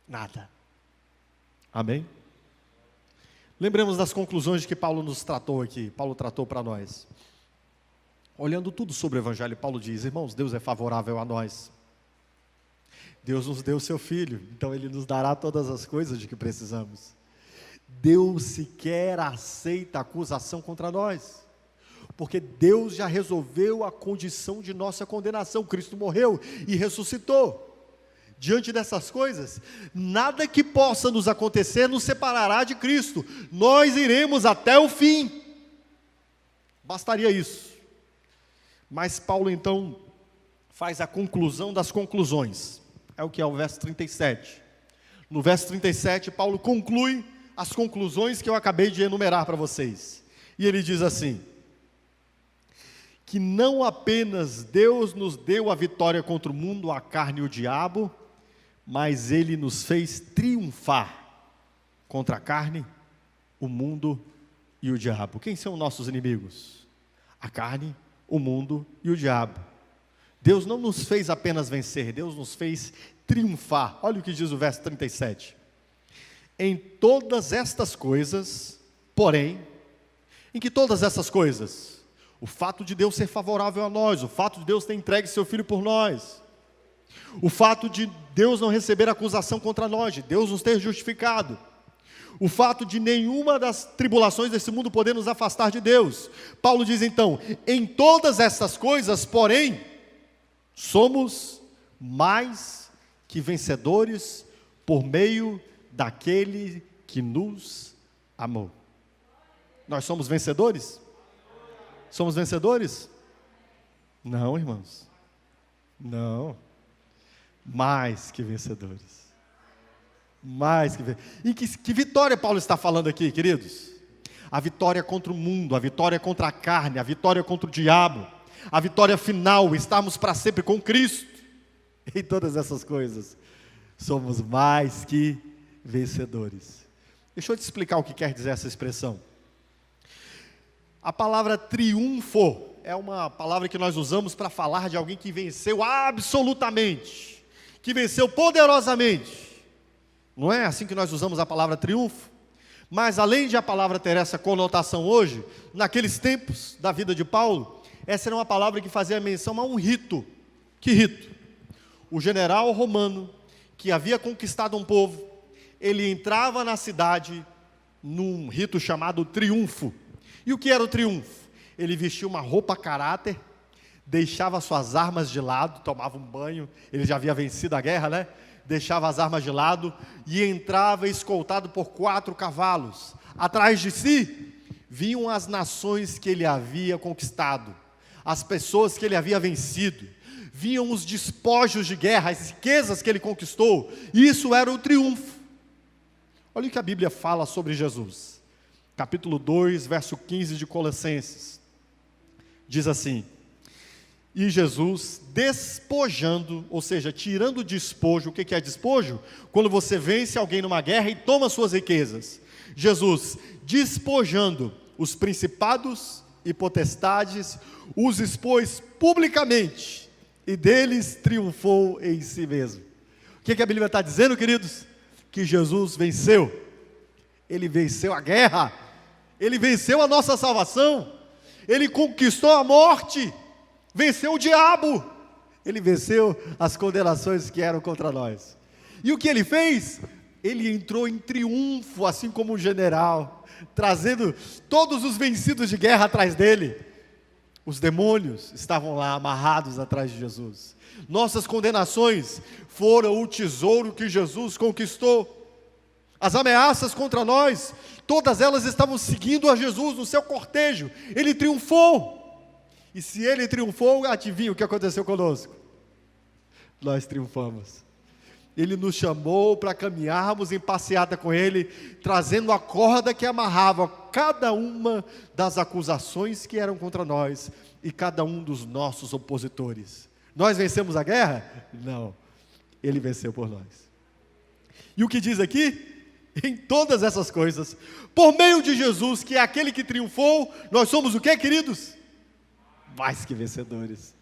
Nada. Amém? Lembremos das conclusões que Paulo nos tratou aqui, Paulo tratou para nós. Olhando tudo sobre o Evangelho, Paulo diz: irmãos, Deus é favorável a nós. Deus nos deu o seu Filho, então Ele nos dará todas as coisas de que precisamos. Deus sequer aceita acusação contra nós, porque Deus já resolveu a condição de nossa condenação. Cristo morreu e ressuscitou. Diante dessas coisas, nada que possa nos acontecer nos separará de Cristo. Nós iremos até o fim. Bastaria isso. Mas Paulo então faz a conclusão das conclusões. É o que é o verso 37. No verso 37, Paulo conclui as conclusões que eu acabei de enumerar para vocês. E ele diz assim: que não apenas Deus nos deu a vitória contra o mundo, a carne e o diabo, mas Ele nos fez triunfar contra a carne, o mundo e o diabo. Quem são nossos inimigos? A carne, o mundo e o diabo. Deus não nos fez apenas vencer, Deus nos fez triunfar. Olha o que diz o verso 37. Em todas estas coisas, porém, em que todas essas coisas? O fato de Deus ser favorável a nós, o fato de Deus ter entregue seu Filho por nós, o fato de Deus não receber acusação contra nós, de Deus nos ter justificado, o fato de nenhuma das tribulações desse mundo poder nos afastar de Deus. Paulo diz então: em todas essas coisas, porém, somos mais que vencedores por meio daquele que nos amou. Nós somos vencedores? Somos vencedores? Não, irmãos. Não. Mais que vencedores. Mais que vencedores. E que vitória Paulo está falando aqui, queridos? A vitória contra o mundo, a vitória contra a carne, a vitória contra o diabo, a vitória final, estarmos para sempre com Cristo. Em todas essas coisas, somos mais que vencedores. Deixa eu te explicar o que quer dizer essa expressão. A palavra triunfo é uma palavra que nós usamos para falar de alguém que venceu absolutamente, que venceu poderosamente. Não é assim que nós usamos a palavra triunfo? Mas além de a palavra ter essa conotação hoje, naqueles tempos da vida de Paulo, essa era uma palavra que fazia menção a um rito. Que rito? O general romano, que havia conquistado um povo, ele entrava na cidade num rito chamado triunfo. E o que era o triunfo? Ele vestia uma roupa a caráter, deixava suas armas de lado, tomava um banho, ele já havia vencido a guerra, né? Deixava as armas de lado e entrava escoltado por 4 cavalos. Atrás de si vinham as nações que ele havia conquistado, as pessoas que ele havia vencido, vinham os despojos de guerra, as riquezas que ele conquistou. Isso era o triunfo. Olha o que a Bíblia fala sobre Jesus. Capítulo 2, verso 15 de Colossenses. Diz assim: e Jesus despojando, ou seja, tirando o despojo. O que é despojo? Quando você vence alguém numa guerra e toma suas riquezas. Jesus despojando os principados e potestades, os expôs publicamente, e deles triunfou em si mesmo. O que a Bíblia está dizendo, queridos? Que Jesus venceu. Ele venceu a guerra, Ele venceu a nossa salvação, Ele conquistou a morte, venceu o diabo, Ele venceu as condenações que eram contra nós. E o que Ele fez? Ele entrou em triunfo, assim como um general, trazendo todos os vencidos de guerra atrás dele. Os demônios estavam lá amarrados atrás de Jesus. Nossas condenações foram o tesouro que Jesus conquistou. As ameaças contra nós, todas elas estavam seguindo a Jesus no seu cortejo. Ele triunfou. E se Ele triunfou, adivinha o que aconteceu conosco? Nós triunfamos. Ele nos chamou para caminharmos em passeata com Ele, trazendo a corda que amarrava cada uma das acusações que eram contra nós e cada um dos nossos opositores. Nós vencemos a guerra? Não. Ele venceu por nós. E o que diz aqui? Em todas essas coisas, por meio de Jesus, que é aquele que triunfou, nós somos o que, queridos? Mais que vencedores.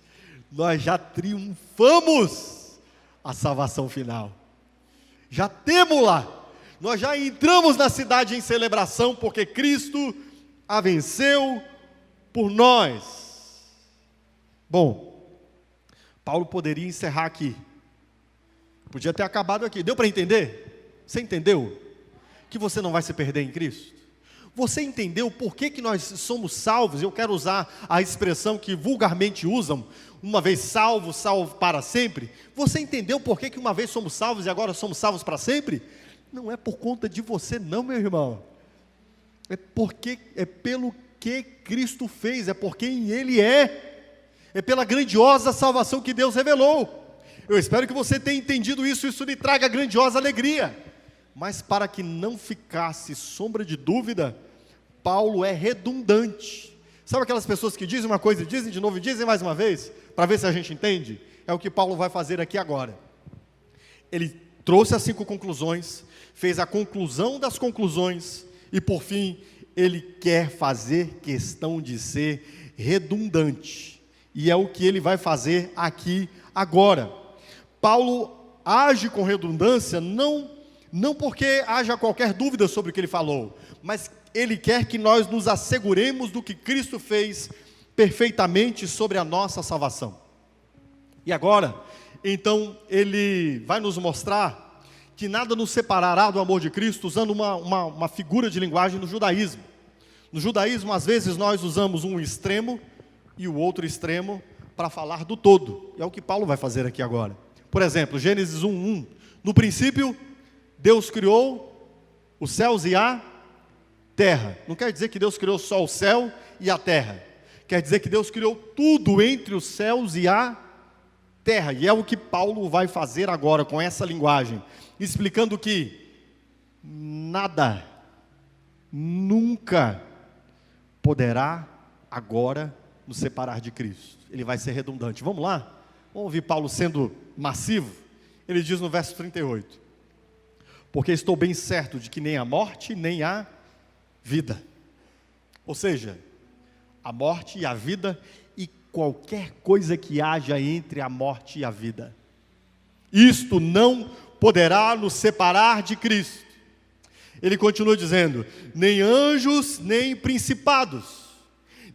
Nós já triunfamos a salvação final. Já temos lá. Nós já entramos na cidade em celebração, porque Cristo a venceu por nós. Bom, Paulo poderia encerrar aqui. Podia ter acabado aqui. Deu para entender? Você entendeu? Que você não vai se perder em Cristo? Você entendeu por que nós somos salvos? Eu quero usar a expressão que vulgarmente usam, uma vez salvo, salvo para sempre. Você entendeu por que uma vez somos salvos e agora somos salvos para sempre? Não é por conta de você não, meu irmão. É pelo que Cristo fez, é por quem Ele é. É pela grandiosa salvação que Deus revelou. Eu espero que você tenha entendido isso, isso lhe traga grandiosa alegria. Mas para que não ficasse sombra de dúvida, Paulo é redundante. Sabe aquelas pessoas que dizem uma coisa e dizem de novo e dizem mais uma vez, para ver se a gente entende? É o que Paulo vai fazer aqui agora. Ele trouxe as 5 conclusões, fez a conclusão das conclusões, e por fim, ele quer fazer questão de ser redundante. E é o que ele vai fazer aqui agora. Paulo age com redundância, não porque haja qualquer dúvida sobre o que ele falou, mas ele quer que nós nos asseguremos do que Cristo fez perfeitamente sobre a nossa salvação. E agora, então, ele vai nos mostrar que nada nos separará do amor de Cristo, usando uma figura de linguagem no judaísmo. No judaísmo, às vezes, nós usamos um extremo e o outro extremo para falar do todo. E é o que Paulo vai fazer aqui agora. Por exemplo, Gênesis 1:1. No princípio, Deus criou os céus e a terra. Não quer dizer que Deus criou só o céu e a terra. Quer dizer que Deus criou tudo entre os céus e a terra. E é o que Paulo vai fazer agora com essa linguagem, explicando que nada, nunca poderá agora nos separar de Cristo. Ele vai ser redundante. Vamos lá? Vamos ouvir Paulo sendo massivo? Ele diz no verso 38: porque estou bem certo de que nem a morte, nem a vida. Ou seja, a morte e a vida e qualquer coisa que haja entre a morte e a vida. Isto não poderá nos separar de Cristo. Ele continua dizendo: nem anjos, nem principados,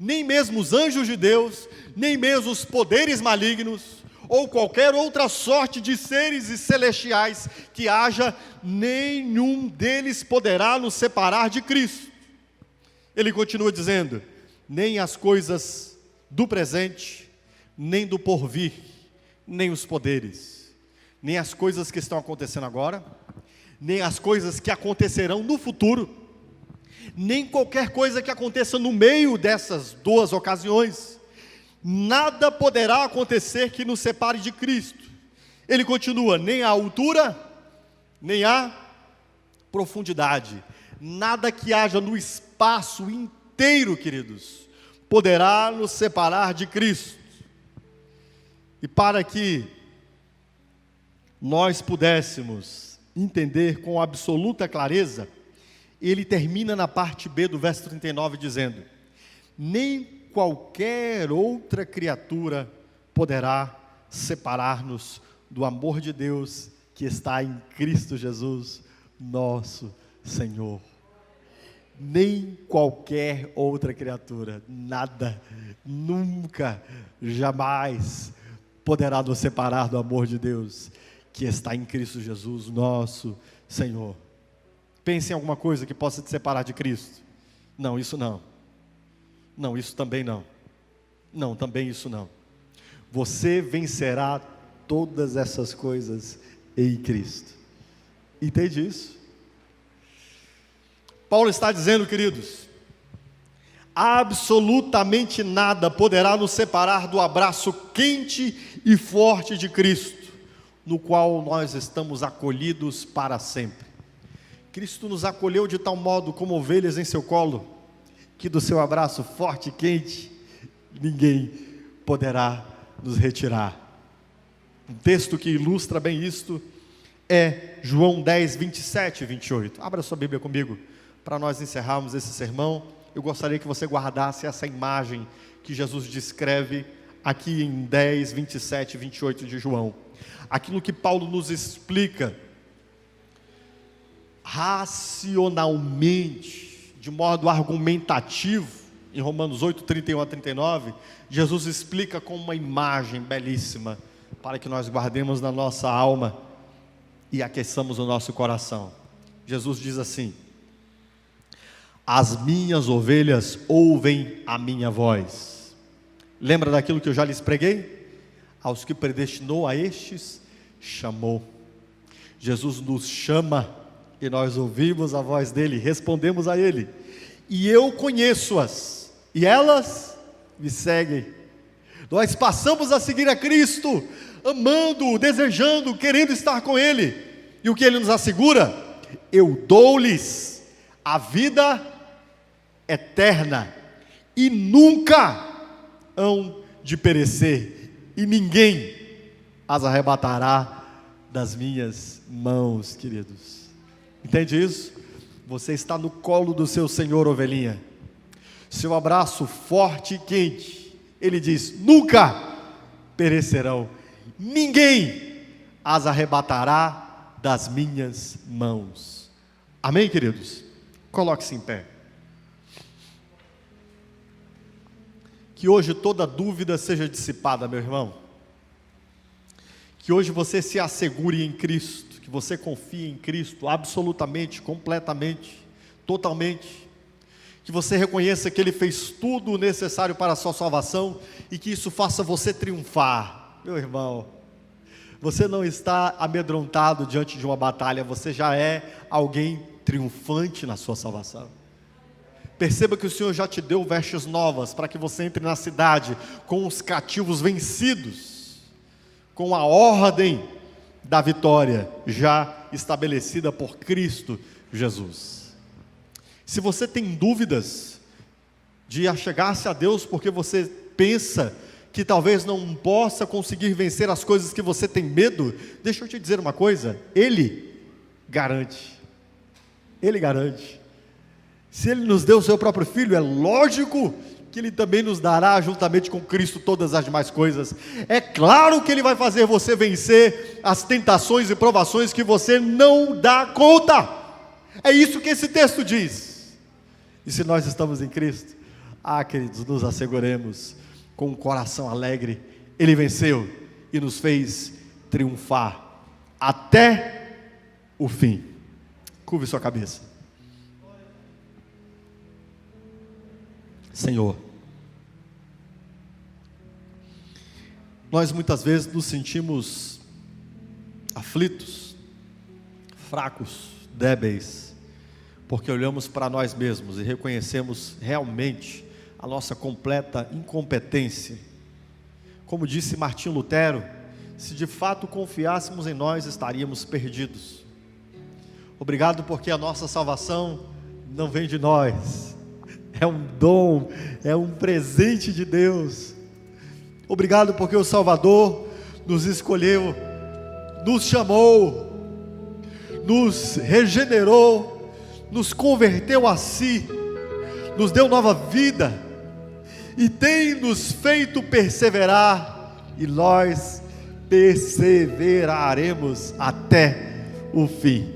nem mesmo os anjos de Deus, nem mesmo os poderes malignos, ou qualquer outra sorte de seres e celestiais que haja, nenhum deles poderá nos separar de Cristo. Ele continua dizendo: nem as coisas do presente, nem do porvir, nem os poderes, nem as coisas que estão acontecendo agora, nem as coisas que acontecerão no futuro, nem qualquer coisa que aconteça no meio dessas duas ocasiões, nada poderá acontecer que nos separe de Cristo. Ele continua: nem a altura, nem a profundidade, nada que haja no espaço inteiro, queridos, poderá nos separar de Cristo. E para que nós pudéssemos entender com absoluta clareza, ele termina na parte B do verso 39 dizendo: nem qualquer outra criatura poderá separar-nos do amor de Deus que está em Cristo Jesus, nosso Senhor. Nem qualquer outra criatura, nada, nunca, jamais poderá nos separar do amor de Deus que está em Cristo Jesus, nosso Senhor. Pense em alguma coisa que possa te separar de Cristo. Não, isso não. Não, isso também não. Não, também isso não. Você vencerá todas essas coisas em Cristo. Entende isso? Paulo está dizendo, queridos, absolutamente nada poderá nos separar do abraço quente e forte de Cristo, no qual nós estamos acolhidos para sempre. Cristo nos acolheu de tal modo como ovelhas em seu colo, que do seu abraço forte e quente, ninguém poderá nos retirar. Um texto que ilustra bem isto é João 10, 27 e 28. Abra sua Bíblia comigo, para nós encerrarmos esse sermão. Eu gostaria que você guardasse essa imagem que Jesus descreve aqui em 10, 27 e 28 de João. Aquilo que Paulo nos explica racionalmente, de modo argumentativo, em Romanos 8, 31 a 39, Jesus explica com uma imagem belíssima, para que nós guardemos na nossa alma e aqueçamos o nosso coração. Jesus diz assim: as minhas ovelhas ouvem a minha voz. Lembra daquilo que eu já lhes preguei? Aos que predestinou, a estes chamou. Jesus nos chama e nós ouvimos a voz dele, respondemos a ele. E eu conheço-as, e elas me seguem. Nós passamos a seguir a Cristo, amando, desejando, querendo estar com ele. E o que ele nos assegura? eu dou-lhes a vida eterna, e nunca hão de perecer, e ninguém as arrebatará das minhas mãos, queridos. Entende isso? Você está no colo do seu Senhor, ovelhinha. Seu abraço forte e quente. Ele diz: nunca perecerão, ninguém as arrebatará das minhas mãos. Amém, queridos? Coloque-se em pé. Que hoje toda dúvida seja dissipada, meu irmão. Que hoje você se assegure em Cristo, que você confie em Cristo absolutamente, completamente, totalmente. Que você reconheça que Ele fez tudo o necessário para a sua salvação e que isso faça você triunfar. Meu irmão, você não está amedrontado diante de uma batalha, você já é alguém triunfante na sua salvação. Perceba que o Senhor já te deu vestes novas para que você entre na cidade com os cativos vencidos, com a ordem da vitória já estabelecida por Cristo Jesus. Se você tem dúvidas de achegar-se a Deus porque você pensa que talvez não possa conseguir vencer as coisas que você tem medo, deixa eu te dizer uma coisa: Ele garante. Ele garante. Se Ele nos deu o seu próprio Filho, é lógico que Ele também nos dará juntamente com Cristo todas as demais coisas. É claro que Ele vai fazer você vencer as tentações e provações que você não dá conta. É isso que esse texto diz. E se nós estamos em Cristo, queridos, nos asseguremos com um coração alegre. Ele venceu e nos fez triunfar até o fim. Curve sua cabeça. Senhor, nós muitas vezes nos sentimos aflitos, fracos, débeis, porque olhamos para nós mesmos e reconhecemos realmente a nossa completa incompetência. Como disse Martinho Lutero, se de fato confiássemos em nós, estaríamos perdidos. Obrigado porque a nossa salvação não vem de nós, é um dom, é um presente de Deus. Obrigado porque o Salvador nos escolheu, nos chamou, nos regenerou, nos converteu a si, nos deu nova vida e tem nos feito perseverar, e nós perseveraremos até o fim.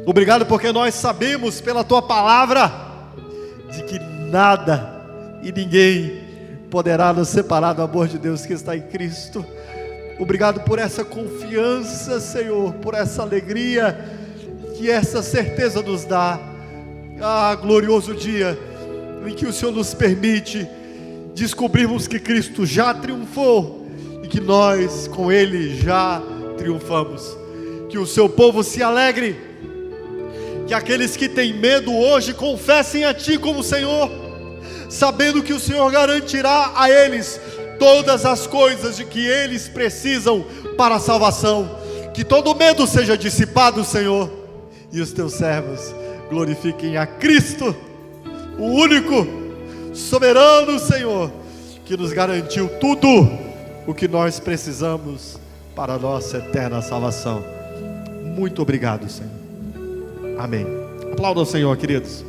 Obrigado porque nós sabemos pela Tua palavra de que nada e ninguém poderá nos separar do amor de Deus que está em Cristo. Obrigado por essa confiança, Senhor, por essa alegria que essa certeza nos dá. Glorioso dia em que o Senhor nos permite descobrirmos que Cristo já triunfou e que nós com Ele já triunfamos. Que o Seu povo se alegre, que aqueles que têm medo hoje confessem a Ti como Senhor, sabendo que o Senhor garantirá a eles todas as coisas de que eles precisam para a salvação. Que todo medo seja dissipado, Senhor, e os Teus servos glorifiquem a Cristo, o único, soberano Senhor, que nos garantiu tudo o que nós precisamos para a nossa eterna salvação. Muito obrigado, Senhor. Amém. Aplauda o Senhor, queridos.